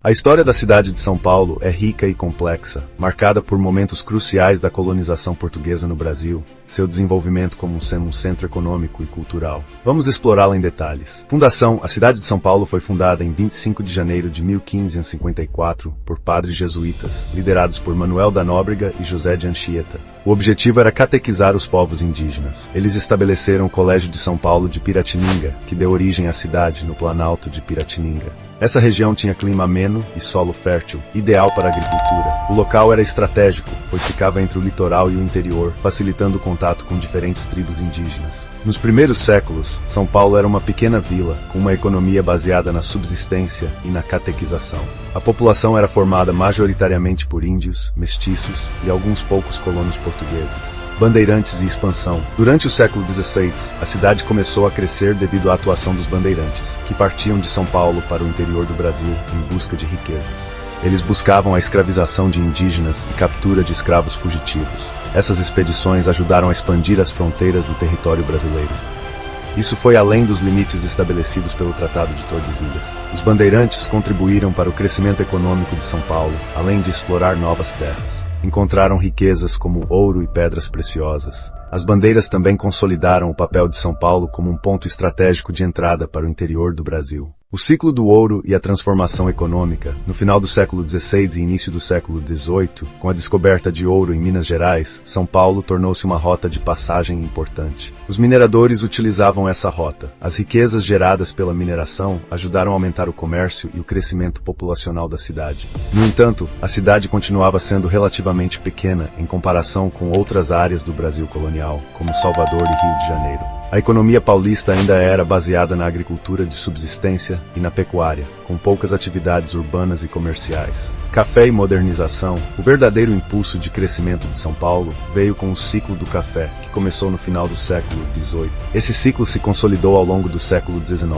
A história da cidade de São Paulo é rica e complexa, marcada por momentos cruciais da colonização portuguesa no Brasil, seu desenvolvimento como um centro econômico e cultural. Vamos explorá-la em detalhes. Fundação: a cidade de São Paulo foi fundada em 25 de janeiro de 1554 por padres jesuítas, liderados por Manuel da Nóbrega e José de Anchieta. O objetivo era catequizar os povos indígenas. Eles estabeleceram o Colégio de São Paulo de Piratininga, que deu origem à cidade no Planalto de Piratininga. Essa região tinha clima ameno e solo fértil, ideal para a agricultura. O local era estratégico, pois ficava entre o litoral e o interior, facilitando o contato com diferentes tribos indígenas. Nos primeiros séculos, São Paulo era uma pequena vila, com uma economia baseada na subsistência e na catequização. A população era formada majoritariamente por índios, mestiços e alguns poucos colonos portugueses. Bandeirantes e expansão. Durante o século XVI, a cidade começou a crescer devido à atuação dos bandeirantes, que partiam de São Paulo para o interior do Brasil em busca de riquezas. Eles buscavam a escravização de indígenas e captura de escravos fugitivos. Essas expedições ajudaram a expandir as fronteiras do território brasileiro. Isso foi além dos limites estabelecidos pelo Tratado de Tordesilhas. Os bandeirantes contribuíram para o crescimento econômico de São Paulo, além de explorar novas terras. Encontraram riquezas como ouro e pedras preciosas. As bandeiras também consolidaram o papel de São Paulo como um ponto estratégico de entrada para o interior do Brasil. O ciclo do ouro e a transformação econômica, no final do século XVI e início do século XVIII, com a descoberta de ouro em Minas Gerais, São Paulo tornou-se uma rota de passagem importante. Os mineradores utilizavam essa rota. As riquezas geradas pela mineração ajudaram a aumentar o comércio e o crescimento populacional da cidade. No entanto, a cidade continuava sendo relativamente pequena em comparação com outras áreas do Brasil colonial, como Salvador e Rio de Janeiro. A economia paulista ainda era baseada na agricultura de subsistência e na pecuária, com poucas atividades urbanas e comerciais. Café e modernização. O verdadeiro impulso de crescimento de São Paulo veio com o ciclo do café, que começou no final do século XVIII. Esse ciclo se consolidou ao longo do século XIX.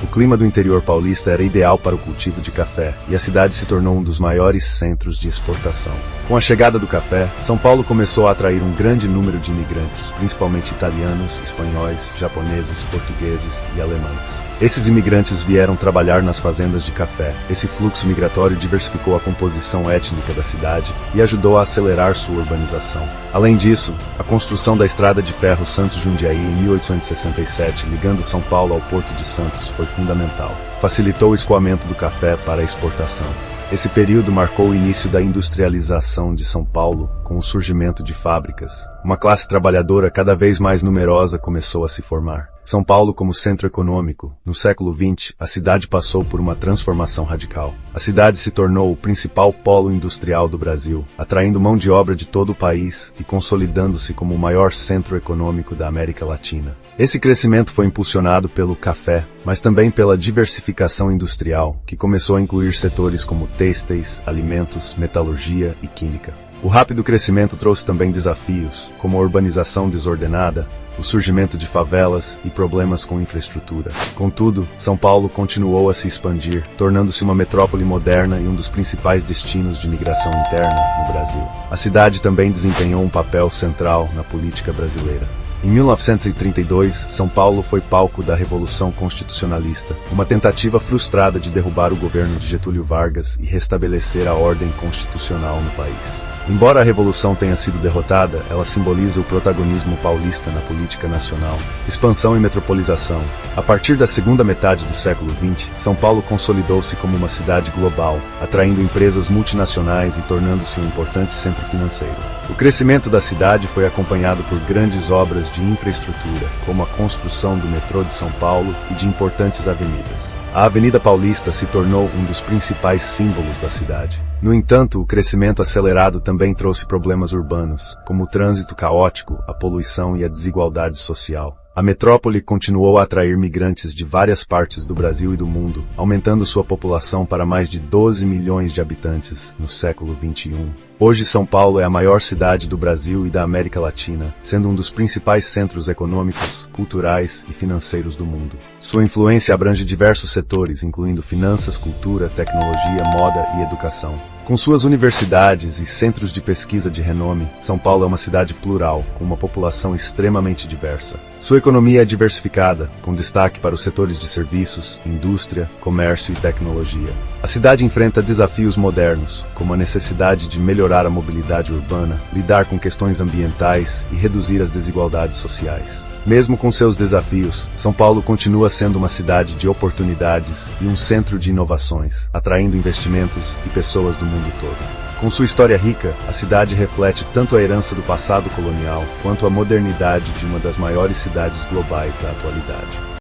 O clima do interior paulista era ideal para o cultivo de café, e a cidade se tornou um dos maiores centros de exportação. Com a chegada do café, São Paulo começou a atrair um grande número de imigrantes, principalmente italianos, espanhóis, japoneses, portugueses e alemães. Esses imigrantes vieram trabalhar nas fazendas de café. Esse fluxo migratório diversificou a composição étnica da cidade e ajudou a acelerar sua urbanização. Além disso, a construção da estrada de ferro Santos-Jundiaí em 1867, ligando São Paulo ao Porto de Santos, foi fundamental. Facilitou o escoamento do café para a exportação. Esse período marcou o início da industrialização de São Paulo, com o surgimento de fábricas. Uma classe trabalhadora cada vez mais numerosa começou a se formar. São Paulo como centro econômico. No século XX, a cidade passou por uma transformação radical. A cidade se tornou o principal polo industrial do Brasil, atraindo mão de obra de todo o país e consolidando-se como o maior centro econômico da América Latina. Esse crescimento foi impulsionado pelo café, mas também pela diversificação industrial, que começou a incluir setores como têxteis, alimentos, metalurgia e química. O rápido crescimento trouxe também desafios, como a urbanização desordenada, o surgimento de favelas e problemas com infraestrutura. Contudo, São Paulo continuou a se expandir, tornando-se uma metrópole moderna e um dos principais destinos de migração interna no Brasil. A cidade também desempenhou um papel central na política brasileira. Em 1932, São Paulo foi palco da Revolução Constitucionalista, uma tentativa frustrada de derrubar o governo de Getúlio Vargas e restabelecer a ordem constitucional no país. Embora a Revolução tenha sido derrotada, ela simboliza o protagonismo paulista na política nacional, expansão e metropolização. A partir da segunda metade do século XX, São Paulo consolidou-se como uma cidade global, atraindo empresas multinacionais e tornando-se um importante centro financeiro. O crescimento da cidade foi acompanhado por grandes obras de infraestrutura, como a construção do metrô de São Paulo e de importantes avenidas. A Avenida Paulista se tornou um dos principais símbolos da cidade. No entanto, o crescimento acelerado também trouxe problemas urbanos, como o trânsito caótico, a poluição e a desigualdade social. A metrópole continuou a atrair migrantes de várias partes do Brasil e do mundo, aumentando sua população para mais de 12 milhões de habitantes no século XXI. Hoje, São Paulo é a maior cidade do Brasil e da América Latina, sendo um dos principais centros econômicos, culturais e financeiros do mundo. Sua influência abrange diversos setores, incluindo finanças, cultura, tecnologia, moda e educação. Com suas universidades e centros de pesquisa de renome, São Paulo é uma cidade plural, com uma população extremamente diversa. Sua economia é diversificada, com destaque para os setores de serviços, indústria, comércio e tecnologia. A cidade enfrenta desafios modernos, como a necessidade de melhorar a mobilidade urbana, lidar com questões ambientais e reduzir as desigualdades sociais. Mesmo com seus desafios, São Paulo continua sendo uma cidade de oportunidades e um centro de inovações, atraindo investimentos e pessoas do mundo todo. Com sua história rica, a cidade reflete tanto a herança do passado colonial quanto a modernidade de uma das maiores cidades globais da atualidade.